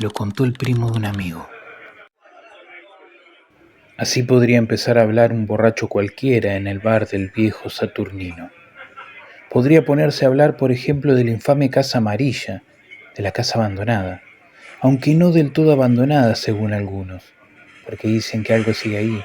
me lo contó el primo de un amigo. Así podría empezar a hablar un borracho cualquiera en el bar del viejo Saturnino. Podría ponerse a hablar, por ejemplo, de la infame Casa Amarilla, de la casa abandonada, aunque no del todo abandonada según algunos, porque dicen que algo sigue ahí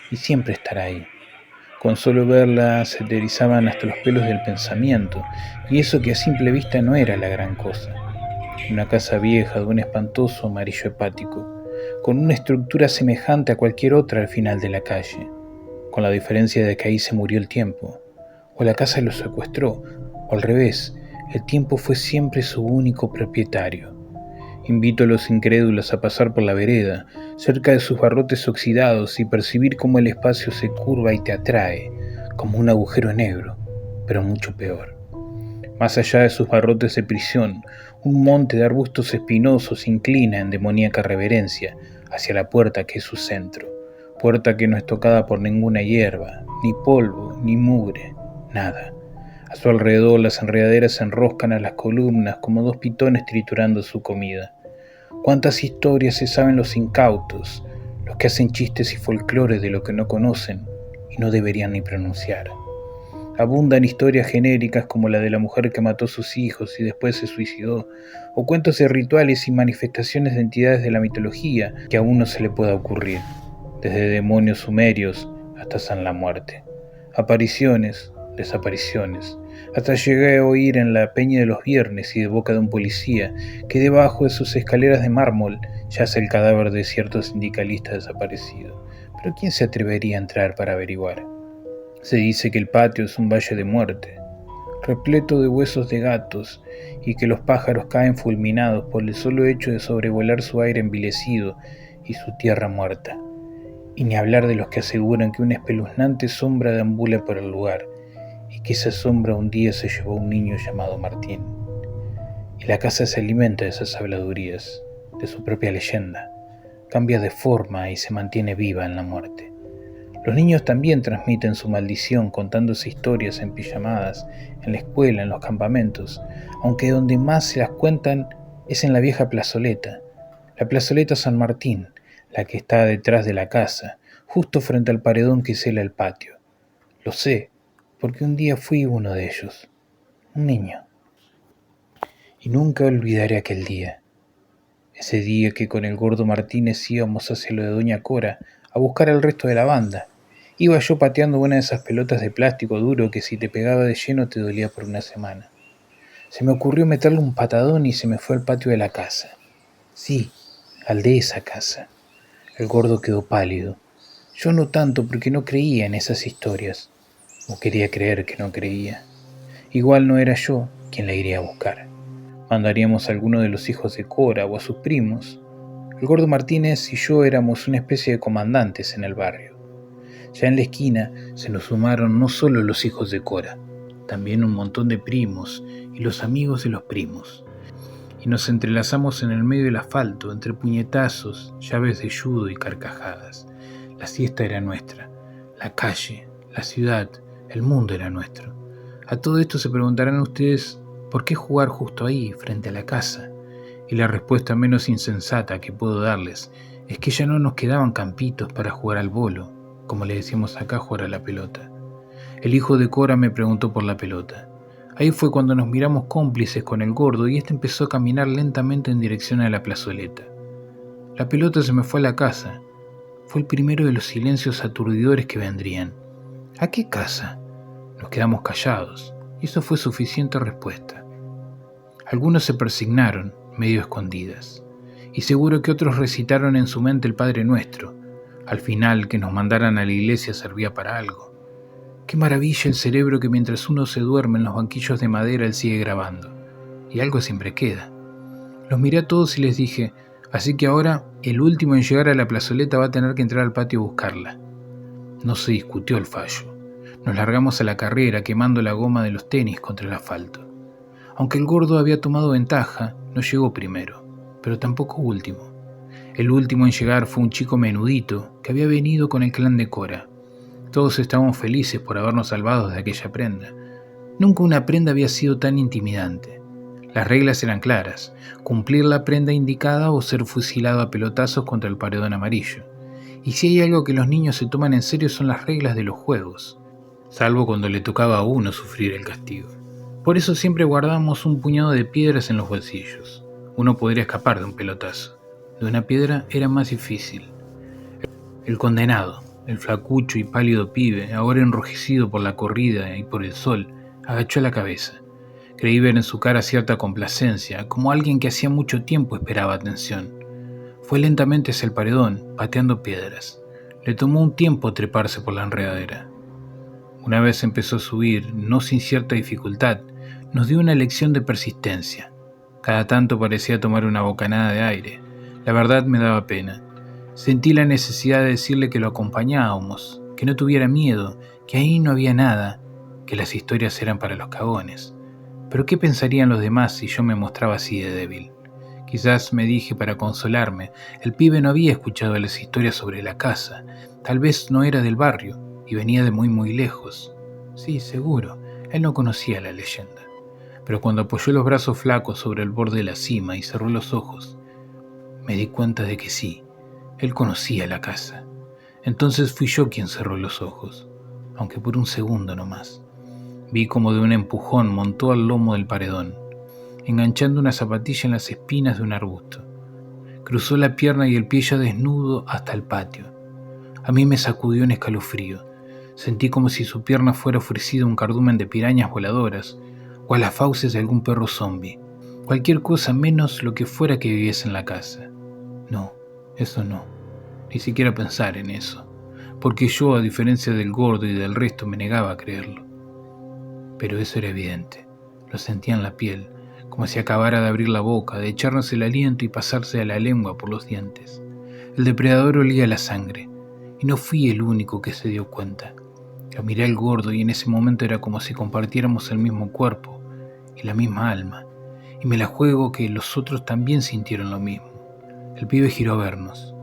y siempre estará ahí. Con solo verla se te erizaban hasta los pelos del pensamiento, y eso que a simple vista no era la gran cosa. Una casa vieja de un espantoso amarillo hepático, con una estructura semejante a cualquier otra al final de la calle, con la diferencia de que ahí se murió el tiempo, o la casa lo secuestró, o al revés, el tiempo fue siempre su único propietario. Invito a los incrédulos a pasar por la vereda, cerca de sus barrotes oxidados, y percibir cómo el espacio se curva y te atrae, como un agujero negro, pero mucho peor. Más allá de sus barrotes de prisión, un monte de arbustos espinosos se inclina en demoníaca reverencia hacia la puerta que es su centro, puerta que no es tocada por ninguna hierba, ni polvo, ni mugre, nada. A su alrededor las enredaderas se enroscan a las columnas como dos pitones triturando su comida. Cuántas historias se saben los incautos, los que hacen chistes y folclores de lo que no conocen y no deberían ni pronunciar. Abundan historias genéricas como la de la mujer que mató a sus hijos y después se suicidó, o cuentos de rituales y manifestaciones de entidades de la mitología que a uno se le pueda ocurrir, desde demonios sumerios hasta San la Muerte. Apariciones, desapariciones. Hasta llegué a oír en la Peña de los Viernes y de boca de un policía que debajo de sus escaleras de mármol yace el cadáver de cierto sindicalista desaparecido. Pero ¿quién se atrevería a entrar para averiguar? Se dice que el patio es un valle de muerte, repleto de huesos de gatos, y que los pájaros caen fulminados por el solo hecho de sobrevolar su aire envilecido y su tierra muerta. Y ni hablar de los que aseguran que una espeluznante sombra deambula por el lugar, y que esa sombra un día se llevó a un niño llamado Martín. Y la casa se alimenta de esas habladurías, de su propia leyenda, cambia de forma y se mantiene viva en la muerte. Los niños también transmiten su maldición contándose historias en pijamadas, en la escuela, en los campamentos, aunque donde más se las cuentan es en la vieja plazoleta, la plazoleta San Martín, la que está detrás de la casa, justo frente al paredón que cela el patio. Lo sé, porque un día fui uno de ellos, un niño. Y nunca olvidaré aquel día. Ese día que con el gordo Martínez íbamos hacia lo de Doña Cora a buscar al resto de la banda. Iba yo pateando una de esas pelotas de plástico duro que si te pegaba de lleno te dolía por una semana. Se me ocurrió meterle un patadón y se me fue al patio de la casa. Sí, al de esa casa. El gordo quedó pálido. Yo no tanto porque no creía en esas historias. O quería creer que no creía. Igual no era yo quien la iría a buscar. Mandaríamos a alguno de los hijos de Cora o a sus primos. El gordo Martínez y yo éramos una especie de comandantes en el barrio. Ya en la esquina se nos sumaron no solo los hijos de Cora, también un montón de primos y los amigos de los primos. Y nos entrelazamos en el medio del asfalto, entre puñetazos, llaves de judo y carcajadas. La siesta era nuestra, la calle, la ciudad, el mundo era nuestro. A todo esto se preguntarán ustedes, ¿por qué jugar justo ahí, frente a la casa? Y la respuesta menos insensata que puedo darles es que ya no nos quedaban campitos para jugar al bolo, como le decimos acá, jugar a la pelota. El hijo de Cora me preguntó por la pelota. Ahí fue cuando nos miramos cómplices con el gordo y este empezó a caminar lentamente en dirección a la plazoleta. La pelota se me fue a la casa. Fue el primero de los silencios aturdidores que vendrían. ¿A qué casa? Nos quedamos callados, y eso fue suficiente respuesta. Algunos se persignaron, medio escondidas, y seguro que otros recitaron en su mente el Padre Nuestro. Al final, que nos mandaran a la iglesia servía para algo. Qué maravilla el cerebro que mientras uno se duerme en los banquillos de madera él sigue grabando. Y algo siempre queda. Los miré a todos y les dije, así que ahora el último en llegar a la plazoleta va a tener que entrar al patio a buscarla. No se discutió el fallo. Nos largamos a la carrera quemando la goma de los tenis contra el asfalto. Aunque el gordo había tomado ventaja, no llegó primero, pero tampoco último. El último en llegar fue un chico menudito que había venido con el clan de Cora. Todos estábamos felices por habernos salvado de aquella prenda. Nunca una prenda había sido tan intimidante. Las reglas eran claras: cumplir la prenda indicada o ser fusilado a pelotazos contra el paredón amarillo. Y si hay algo que los niños se toman en serio son las reglas de los juegos, salvo cuando le tocaba a uno sufrir el castigo. Por eso siempre guardábamos un puñado de piedras en los bolsillos. Uno podría escapar de un pelotazo. De una piedra era más difícil. El condenado, el flacucho y pálido pibe, ahora enrojecido por la corrida y por el sol, agachó la cabeza. Creí ver en su cara cierta complacencia, como alguien que hacía mucho tiempo esperaba atención. Fue lentamente hacia el paredón, pateando piedras. Le tomó un tiempo treparse por la enredadera. Una vez empezó a subir, no sin cierta dificultad, nos dio una lección de persistencia. Cada tanto parecía tomar una bocanada de aire. La verdad me daba pena. Sentí la necesidad de decirle que lo acompañábamos, que no tuviera miedo, que ahí no había nada, que las historias eran para los cagones. Pero ¿qué pensarían los demás si yo me mostraba así de débil? Quizás, me dije para consolarme, el pibe no había escuchado las historias sobre la casa, tal vez no era del barrio y venía de muy lejos. Sí, seguro, él no conocía la leyenda. Pero cuando apoyó los brazos flacos sobre el borde de la cima y cerró los ojos, me di cuenta de que sí, él conocía la casa. Entonces fui yo quien cerró los ojos, aunque por un segundo nomás. Vi como de un empujón montó al lomo del paredón, enganchando una zapatilla en las espinas de un arbusto. Cruzó la pierna y el pie ya desnudo hasta el patio. A mí me sacudió un escalofrío. Sentí como si su pierna fuera ofrecida un cardumen de pirañas voladoras o a las fauces de algún perro zombi. Cualquier cosa menos lo que fuera que viviese en la casa. No, eso no. Ni siquiera pensar en eso. Porque yo, a diferencia del gordo y del resto, me negaba a creerlo. Pero eso era evidente. Lo sentía en la piel, como si acabara de abrir la boca, de echarnos el aliento y pasarse a la lengua por los dientes. El depredador olía la sangre, y no fui el único que se dio cuenta. Lo miré al gordo y en ese momento era como si compartiéramos el mismo cuerpo y la misma alma, y me la juego que los otros también sintieron lo mismo. El pibe giró a vernos.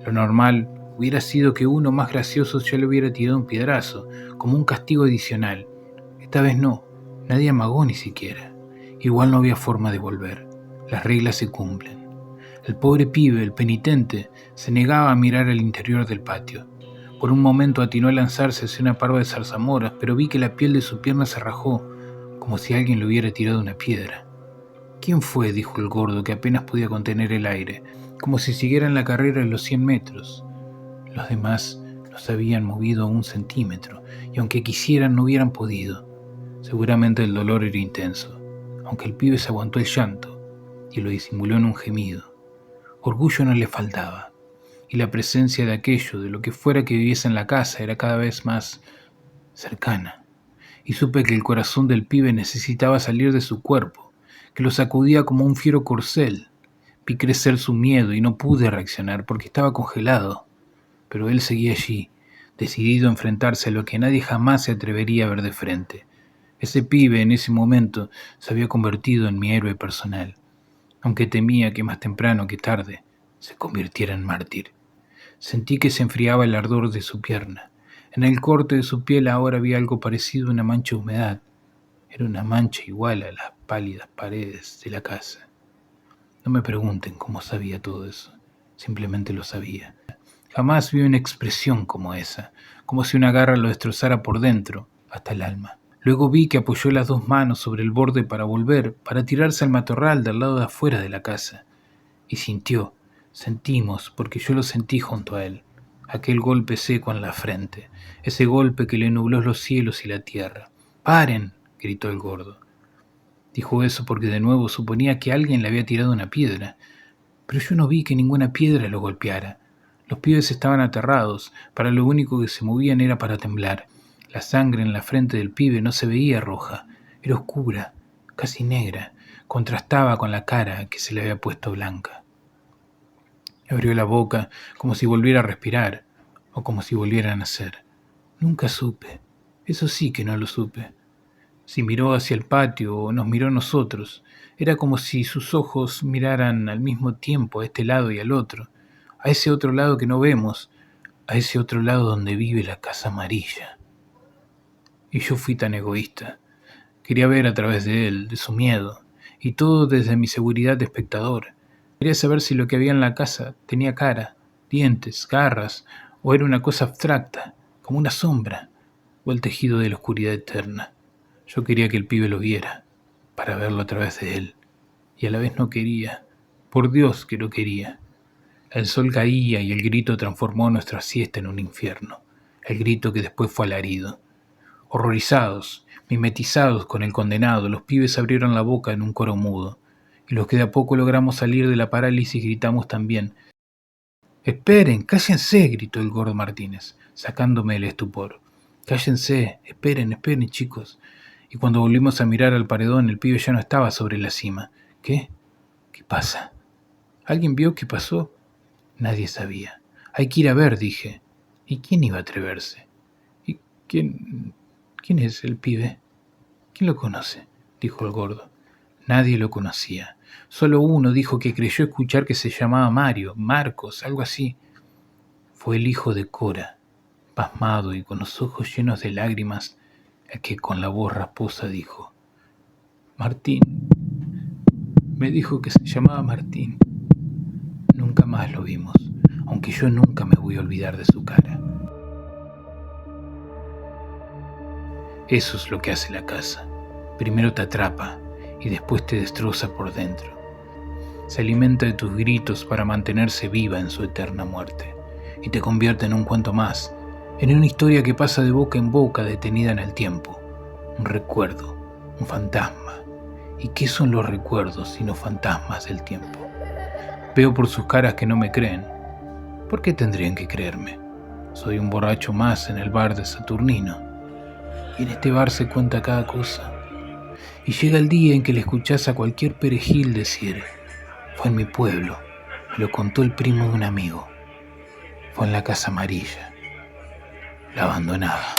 Lo normal hubiera sido que uno más gracioso ya le hubiera tirado un piedrazo, como un castigo adicional. Esta vez no, nadie amagó ni siquiera. Igual no había forma de volver. Las reglas se cumplen. El pobre pibe, el penitente, se negaba a mirar al interior del patio. Por un momento atinó a lanzarse hacia una parva de zarzamoras, pero vi que la piel de su pierna se rajó, como si alguien le hubiera tirado una piedra. ¿Quién fue?, dijo el gordo, que apenas podía contener el aire, como si siguieran la carrera de los 100 metros. Los demás no se habían movido un centímetro, y aunque quisieran no hubieran podido. Seguramente el dolor era intenso, aunque el pibe se aguantó el llanto y lo disimuló en un gemido. Orgullo no le faltaba, y la presencia de aquello, de lo que fuera que viviese en la casa, era cada vez más cercana. Y supe que el corazón del pibe necesitaba salir de su cuerpo, que lo sacudía como un fiero corcel. Vi crecer su miedo y no pude reaccionar porque estaba congelado, pero él seguía allí, decidido a enfrentarse a lo que nadie jamás se atrevería a ver de frente. Ese pibe en ese momento se había convertido en mi héroe personal, aunque temía que más temprano que tarde se convirtiera en mártir. Sentí que se enfriaba el ardor de su pierna. En el corte de su piel ahora había algo parecido a una mancha de humedad. Era una mancha igual a las pálidas paredes de la casa. No me pregunten cómo sabía todo eso, simplemente lo sabía. Jamás vi una expresión como esa, como si una garra lo destrozara por dentro, hasta el alma. Luego vi que apoyó las dos manos sobre el borde para volver, para tirarse al matorral del lado de afuera de la casa. Y sentimos, porque yo lo sentí junto a él, aquel golpe seco en la frente, ese golpe que le nubló los cielos y la tierra. ¡Paren!, gritó el gordo. Dijo eso porque de nuevo suponía que alguien le había tirado una piedra, pero yo no vi que ninguna piedra lo golpeara. Los pibes estaban aterrados, para lo único que se movían era para temblar. La sangre en la frente del pibe no se veía roja, era oscura, casi negra, contrastaba con la cara que se le había puesto blanca. Abrió la boca como si volviera a respirar, o como si volviera a nacer. Nunca supe, eso sí que no lo supe. Si miró hacia el patio o nos miró a nosotros, era como si sus ojos miraran al mismo tiempo a este lado y al otro, a ese otro lado que no vemos, a ese otro lado donde vive la casa amarilla. Y yo fui tan egoísta. Quería ver a través de él, de su miedo, y todo desde mi seguridad de espectador. Quería saber si lo que había en la casa tenía cara, dientes, garras, o era una cosa abstracta, como una sombra, o el tejido de la oscuridad eterna. Yo quería que el pibe lo viera, para verlo a través de él, y a la vez no quería, por Dios que no quería. El sol caía y el grito transformó nuestra siesta en un infierno, el grito que después fue alarido. Horrorizados, mimetizados con el condenado, los pibes abrieron la boca en un coro mudo, y los que de a poco logramos salir de la parálisis gritamos también. «¡Esperen! ¡Cállense!», gritó el gordo Martínez, sacándome del estupor. «Cállense, esperen, esperen, chicos». Y cuando volvimos a mirar al paredón, el pibe ya no estaba sobre la cima. ¿Qué? ¿Qué pasa? ¿Alguien vio qué pasó? Nadie sabía. «Hay que ir a ver», dije. ¿Y quién iba a atreverse? ¿Y quién es el pibe? ¿Quién lo conoce?, dijo el gordo. Nadie lo conocía. Solo uno dijo que creyó escuchar que se llamaba Mario, Marcos, algo así. Fue el hijo de Cora, pasmado y con los ojos llenos de lágrimas, el que con la voz rasposa dijo: «Martín. Me dijo que se llamaba Martín». Nunca más lo vimos, aunque yo nunca me voy a olvidar de su cara. Eso es lo que hace la casa. Primero te atrapa y después te destroza por dentro. Se alimenta de tus gritos para mantenerse viva en su eterna muerte y te convierte en un cuento más, en una historia que pasa de boca en boca detenida en el tiempo. Un recuerdo, un fantasma. ¿Y qué son los recuerdos sino fantasmas del tiempo? Veo por sus caras que no me creen. ¿Por qué tendrían que creerme? Soy un borracho más en el bar de Saturnino. Y en este bar se cuenta cada cosa. Y llega el día en que le escuchás a cualquier perejil decir: «Fue en mi pueblo, me lo contó el primo de un amigo. Fue en la Casa Amarilla, la abandonada».